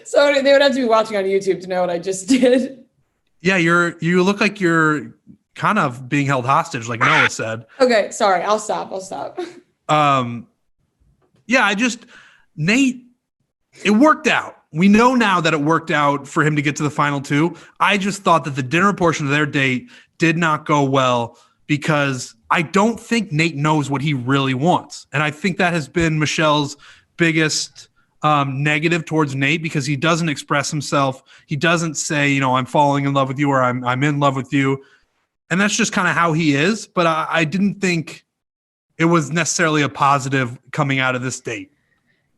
So they would have to be watching on YouTube to know what I just did. Yeah, you look like you're kind of being held hostage, like Noah said. Okay, sorry. I'll stop. Nate, it worked out. We know now that it worked out for him to get to the final 2. I just thought that the dinner portion of their date did not go well, because I don't think Nate knows what he really wants. And I think that has been Michelle's biggest negative towards Nate, because he doesn't express himself. He doesn't say, I'm falling in love with you, or I'm in love with you. And that's just kind of how he is. But I didn't think it was necessarily a positive coming out of this date.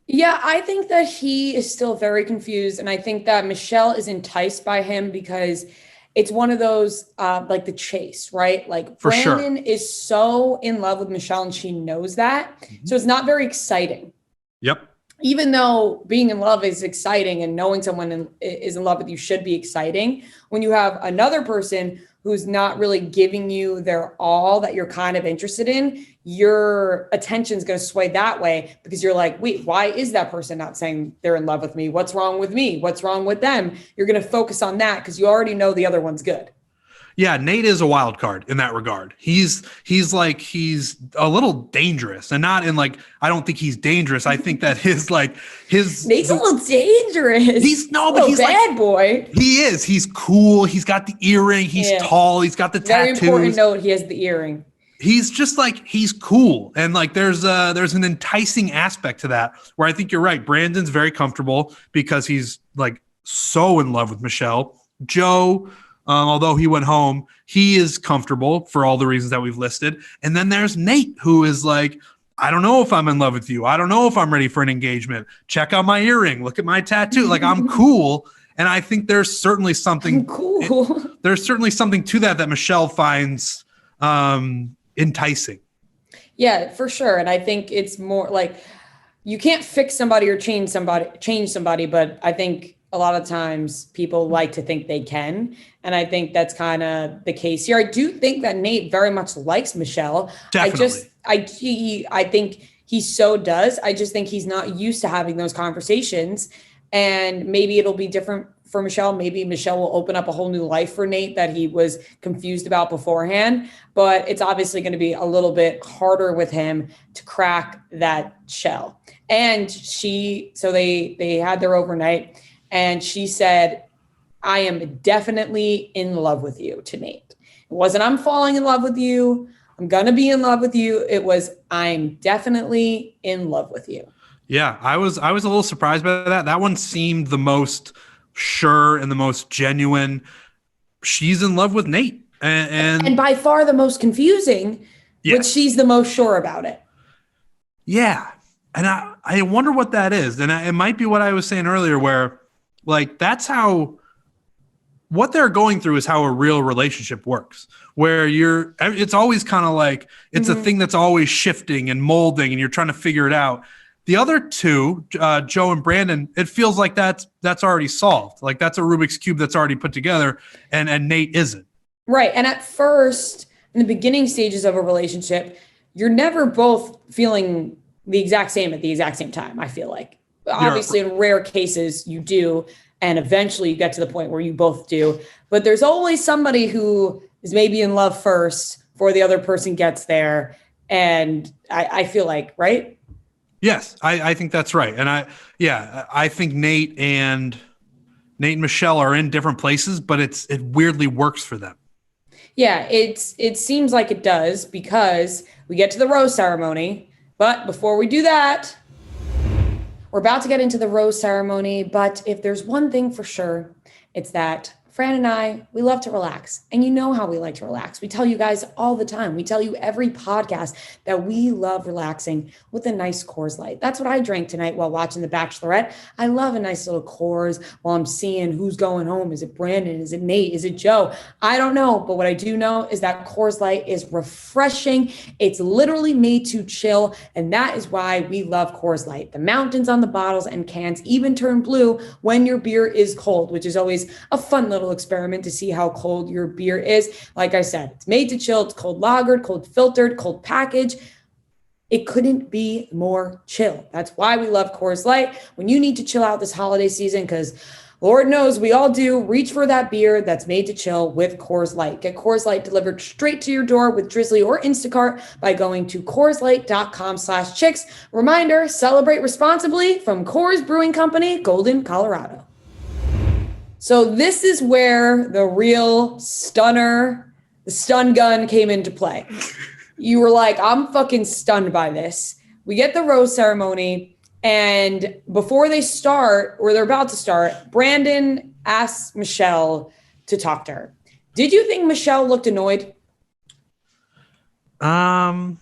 Yeah, I think that he is still very confused. And I think that Michelle is enticed by him because it's one of those, like the chase, right? Like for Brandon sure. is so in love with Michelle and she knows that. Mm-hmm. So it's not very exciting. Yep. Even though being in love is exciting and knowing someone is in love with you should be exciting, when you have another person who's not really giving you their all that you're kind of interested in, your attention's going to sway that way because you're like, wait, why is that person not saying they're in love with me? What's wrong with me? What's wrong with them? You're going to focus on that because you already know the other one's good. Yeah, Nate is a wild card in that regard. He's a little dangerous, and not in like, I don't think he's dangerous. I think that his Nate's a little dangerous. He's bad like, boy. He is. He's cool. He's got the earring. He's tall. He's got the tattoos. Very important note. He has the earring. He's just like, he's cool, and like there's an enticing aspect to that where I think you're right. Brandon's very comfortable because he's like so in love with Michelle. Joe. Although he went home, he is comfortable for all the reasons that we've listed. And then there's Nate, who is like, I don't know if I'm in love with you. I don't know if I'm ready for an engagement. Check out my earring. Look at my tattoo. Like, I'm cool. And I think there's certainly something cool. There's certainly something to that Michelle finds enticing. Yeah, for sure. And I think it's more like you can't fix somebody or change somebody, but I think a lot of times people like to think they can. And I think that's kind of the case here. I do think that Nate very much likes Michelle. Definitely. I think he so does. I just think he's not used to having those conversations. And maybe it'll be different for Michelle. Maybe Michelle will open up a whole new life for Nate that he was confused about beforehand. But it's obviously going to be a little bit harder with him to crack that shell. And they had their overnight. And she said, I am definitely in love with you to Nate. It wasn't, I'm falling in love with you. I'm going to be in love with you. It was, I'm definitely in love with you. Yeah, I was a little surprised by that. That one seemed the most sure and the most genuine. She's in love with Nate. And by far the most confusing, but she's the most sure about it. Yeah. And I wonder what that is. And it might be what I was saying earlier, where like, that's how, what they're going through is how a real relationship works, where it's always kind of like, it's a thing that's always shifting and molding and you're trying to figure it out. The other two, Joe and Brandon, it feels like that's already solved. Like that's a Rubik's Cube that's already put together and Nate isn't. Right. And at first, in the beginning stages of a relationship, you're never both feeling the exact same at the exact same time, I feel like. Obviously, in rare cases, you do. And eventually you get to the point where you both do. But there's always somebody who is maybe in love first before the other person gets there. And I feel like, right? Yes, I think that's right. And I think Nate and Michelle are in different places, but it weirdly works for them. Yeah, it seems like it does because we get to the rose ceremony. But before we do that, we're about to get into the rose ceremony, but if there's one thing for sure, it's that Fran and I, we love to relax. And you know how we like to relax. We tell you guys all the time. We tell you every podcast that we love relaxing with a nice Coors Light. That's what I drank tonight while watching The Bachelorette. I love a nice little Coors while I'm seeing who's going home. Is it Brandon? Is it Nate? Is it Joe? I don't know. But what I do know is that Coors Light is refreshing. It's literally made to chill. And that is why we love Coors Light. The mountains on the bottles and cans even turn blue when your beer is cold, which is always a fun little experiment to see how cold your beer is. Like I said, it's made to chill. It's cold lagered, cold filtered, cold packaged. It couldn't be more chill. That's why we love Coors Light. When you need to chill out this holiday season, because Lord knows we all do, reach for that beer that's made to chill with Coors Light. Get Coors Light delivered straight to your door with Drizzly or Instacart by going to CoorsLight.com/chicks. Reminder, celebrate responsibly from Coors Brewing Company, Golden, Colorado. So this is where the real stunner, the stun gun came into play. You were like, I'm fucking stunned by this. We get the rose ceremony, and before they start, or they're about to start, Brandon asks Michelle to talk to her. Did you think Michelle looked annoyed? No.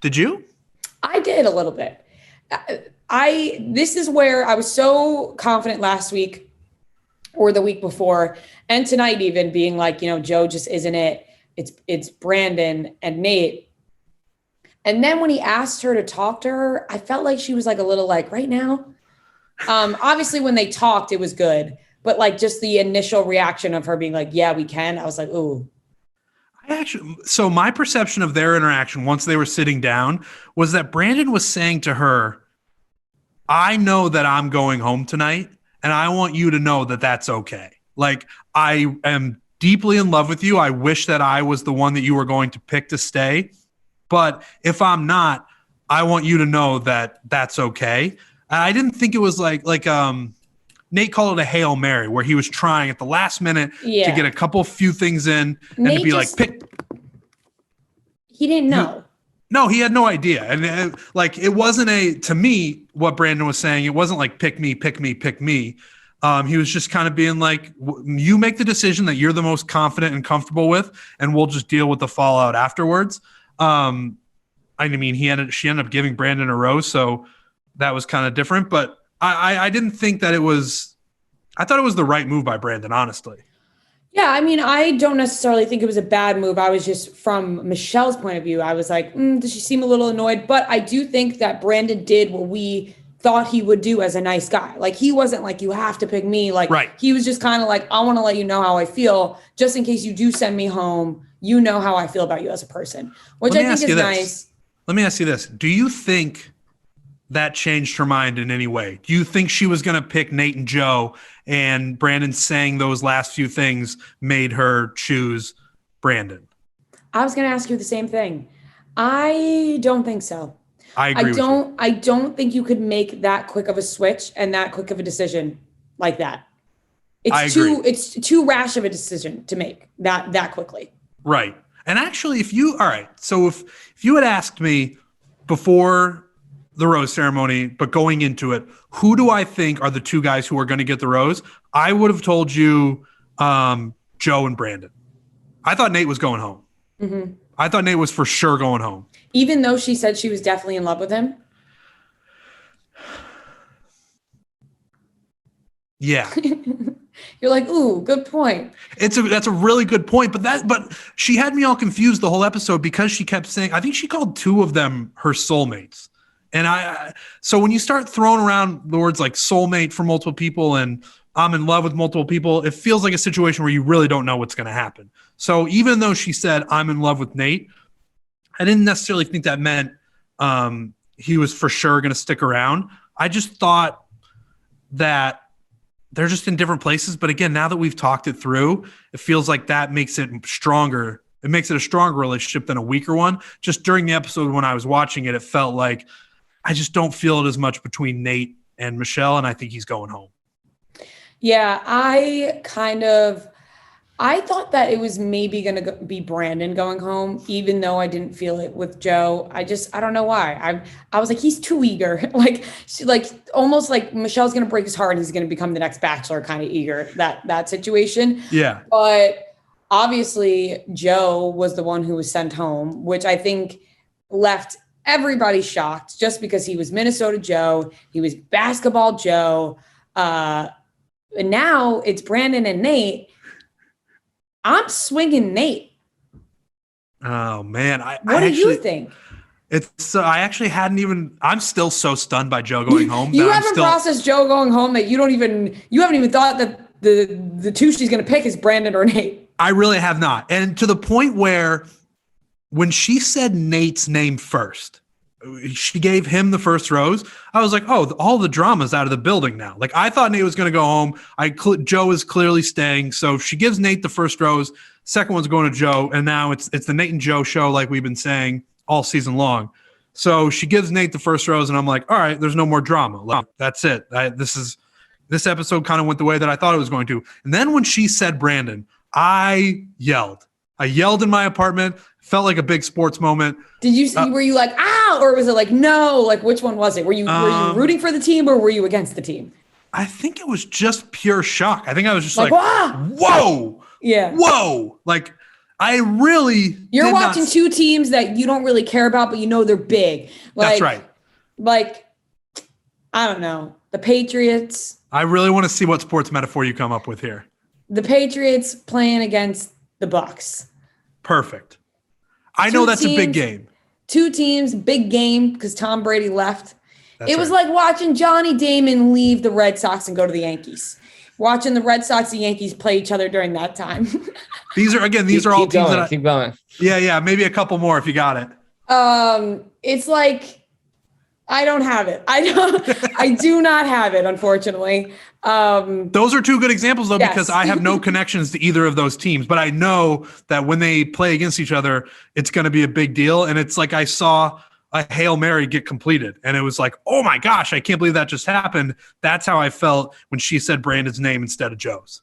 Did you? I did a little bit. This is where I was so confident last week or the week before, and tonight even, being like, Joe just isn't it. It's Brandon and Nate. And then when he asked her to talk to her, I felt like she was like a little like, right now. Obviously when they talked, it was good. but like just the initial reaction of her being like, yeah, we can. I was like, ooh. So my perception of their interaction once they were sitting down was that Brandon was saying to her, I know that I'm going home tonight, and I want you to know that that's okay. Like, I am deeply in love with you. I wish that I was the one that you were going to pick to stay. But if I'm not, I want you to know that that's okay. I didn't think it was like Nate called it a Hail Mary, where he was trying at the last minute to get a few things in and Nate to be like, pick. He didn't know. No, he had no idea. And like, it wasn't to me, what Brandon was saying, it wasn't like, pick me, pick me, pick me. He was just kind of being like, you make the decision that you're the most confident and comfortable with, and we'll just deal with the fallout afterwards. I mean, she ended up giving Brandon a rose, so that was kind of different. But I didn't think that I thought it was the right move by Brandon, honestly. Yeah, I mean, I don't necessarily think it was a bad move. I was just, from Michelle's point of view, I was like, does she seem a little annoyed? But I do think that Brandon did what we thought he would do as a nice guy. Like, he wasn't like, you have to pick me. Like, right. He was just kind of like, I want to let you know how I feel, just in case you do send me home, you know how I feel about you as a person, which I think is nice. Let me ask you this. Do you think that changed her mind in any way? Do you think she was going to pick Nate and Joe, and Brandon saying those last few things made her choose Brandon? I was going to ask you the same thing. I don't think so. I agree with you. I don't think you could make that quick of a switch and that quick of a decision like that. It's too rash of a decision to make that quickly. Right. And actually, if you had asked me before the rose ceremony, but going into it, who do I think are the two guys who are going to get the rose? I would have told you Joe and Brandon. I thought Nate was going home. Mm-hmm. I thought Nate was for sure going home. Even though she said she was definitely in love with him? Yeah. You're like, ooh, good point. That's a really good point. But she had me all confused the whole episode because she kept saying, I think she called two of them her soulmates. And so when you start throwing around the words like soulmate for multiple people and I'm in love with multiple people, it feels like a situation where you really don't know what's going to happen. So even though she said, I'm in love with Nate, I didn't necessarily think that meant he was for sure going to stick around. I just thought that they're just in different places. But again, now that we've talked it through, it feels like that makes it stronger. It makes it a stronger relationship than a weaker one. Just during the episode when I was watching it, it felt like I just don't feel it as much between Nate and Michelle, and I think he's going home. Yeah, I thought that it was maybe going to be Brandon going home, even though I didn't feel it with Joe. I don't know why. I was like, he's too eager. Almost like Michelle's going to break his heart and he's going to become the next Bachelor kind of eager, that situation. Yeah. But obviously Joe was the one who was sent home, which I think left everybody shocked just because he was Minnesota Joe. He was basketball Joe. And now it's Brandon and Nate. I'm swinging Nate. Oh man. What do you think? I actually I'm still so stunned by Joe going home. You haven't processed Joe going home that you haven't even thought that the two she's going to pick is Brandon or Nate. I really have not. And to the point where when she said Nate's name first, she gave him the first rose. I was like, oh, all the drama's out of the building now. Like, I thought Nate was going to go home. Joe is clearly staying. So if she gives Nate the first rose, second one's going to Joe. And now it's the Nate and Joe show, like we've been saying all season long. So she gives Nate the first rose, and I'm like, all right, there's no more drama. Like, that's it. This episode kind of went the way that I thought it was going to. And then when she said Brandon, I yelled. I yelled in my apartment. Felt like a big sports moment. Did you see? Were you like, ow, or was it like, no? Like, which one was it? Were you rooting for the team or were you against the team? I think it was just pure shock. I think I was just like whoa, yeah, whoa. Like, I really. You're watching two teams that you don't really care about, but you know they're big. That's right. Like, I don't know, the Patriots. I really want to see what sports metaphor you come up with here. The Patriots playing against the Bucks. Perfect. I know that's a big game. Two teams, big game because Tom Brady left. It was like watching Johnny Damon leave the Red Sox and go to the Yankees. watching the Red Sox and Yankees play each other during that time. These are all teams that keep going. Yeah. Maybe a couple more if you got it. It's like, I don't have it. I do not have it, unfortunately. Those are two good examples, though, yes. because I have no connections to either of those teams. But I know that when they play against each other, it's going to be a big deal. And it's like I saw a Hail Mary get completed. And it was like, oh, my gosh, I can't believe that just happened. That's how I felt when she said Brandon's name instead of Joe's.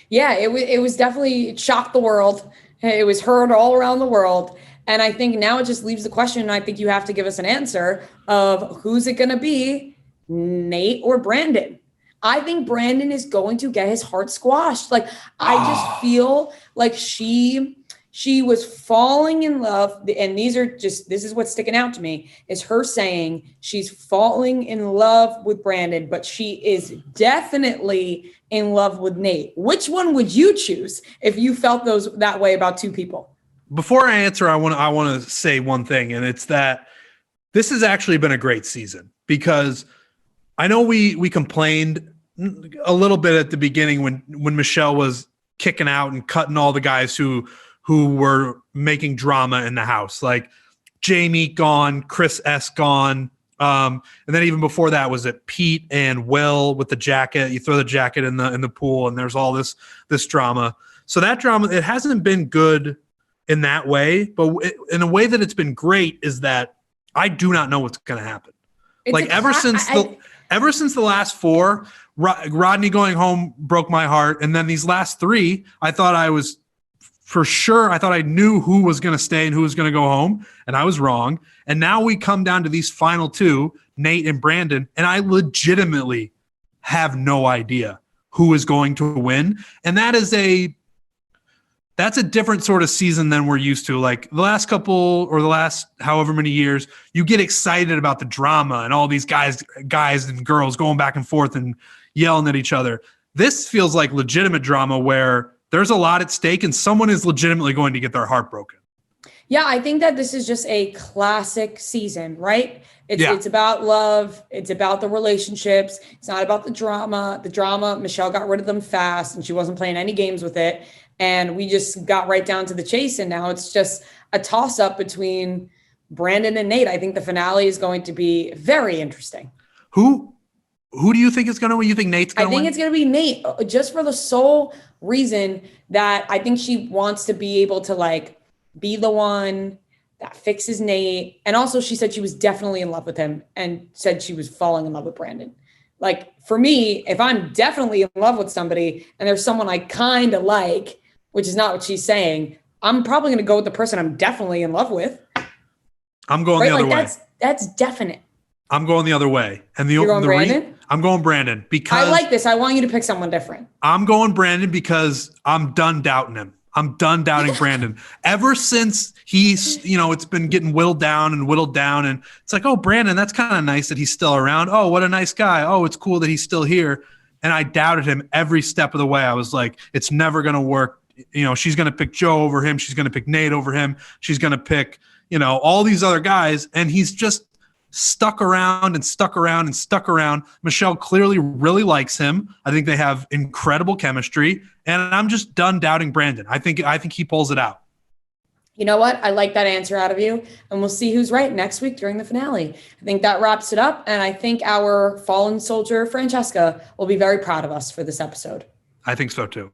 Yeah, it was definitely shocked the world. It was heard all around the world. And I think now it just leaves the question, and I think you have to give us an answer of who's it going to be, Nate or Brandon? I think Brandon is going to get his heart squashed. Like, I just feel like she was falling in love. And this is what's sticking out to me, is her saying she's falling in love with Brandon, but she is definitely in love with Nate. Which one would you choose if you felt that way about two people? Before I answer, I want to say one thing, and it's that this has actually been a great season, because I know we complained a little bit at the beginning when Michelle was kicking out and cutting all the guys who were making drama in the house, like Jamie gone, Chris S gone, and then even before that was it Pete and Will with the jacket. You throw the jacket in the pool, and there's all this drama. So that drama, it hasn't been good in that way, but in a way that it's been great is that I do not know what's going to happen. Ever since the last four, Rodney going home broke my heart, and then these last three, I thought I was for sure. I thought I knew who was going to stay and who was going to go home, and I was wrong. And now we come down to these final two, Nate and Brandon, and I legitimately have no idea who is going to win, and that's a different sort of season than we're used to. Like the last couple or the last however many years, you get excited about the drama and all these guys and girls going back and forth and yelling at each other. This feels like legitimate drama where there's a lot at stake and someone is legitimately going to get their heart broken. Yeah, I think that this is just a classic season, right? It's about love. It's about the relationships. It's not about the drama. The drama, Michelle got rid of them fast and she wasn't playing any games with it. And we just got right down to the chase. And now it's just a toss-up between Brandon and Nate. I think the finale is going to be very interesting. Who do you think is going to win? You think Nate's going to win? I think it's going to be Nate, just for the sole reason that I think she wants to be able to, like, be the one that fixes Nate. And also she said she was definitely in love with him and said she was falling in love with Brandon. Like, for me, if I'm definitely in love with somebody and there's someone I kind of like, which is not what she's saying, I'm probably going to go with the person I'm definitely in love with. I'm going the other way. That's definite. I'm going the other way. And You're going Brandon? I'm going Brandon because I like this. I want you to pick someone different. I'm going Brandon because I'm done doubting him. I'm done doubting Brandon. Ever since he's, it's been getting whittled down. And it's like, oh, Brandon, that's kind of nice that he's still around. Oh, what a nice guy. Oh, it's cool that he's still here. And I doubted him every step of the way. I was like, it's never going to work. She's going to pick Joe over him. She's going to pick Nate over him. She's going to pick, all these other guys. And he's just stuck around. Michelle clearly really likes him. I think they have incredible chemistry. And I'm just done doubting Brandon. I think he pulls it out. You know what? I like that answer out of you. And we'll see who's right next week during the finale. I think that wraps it up. And I think our fallen soldier, Francesca, will be very proud of us for this episode. I think so too.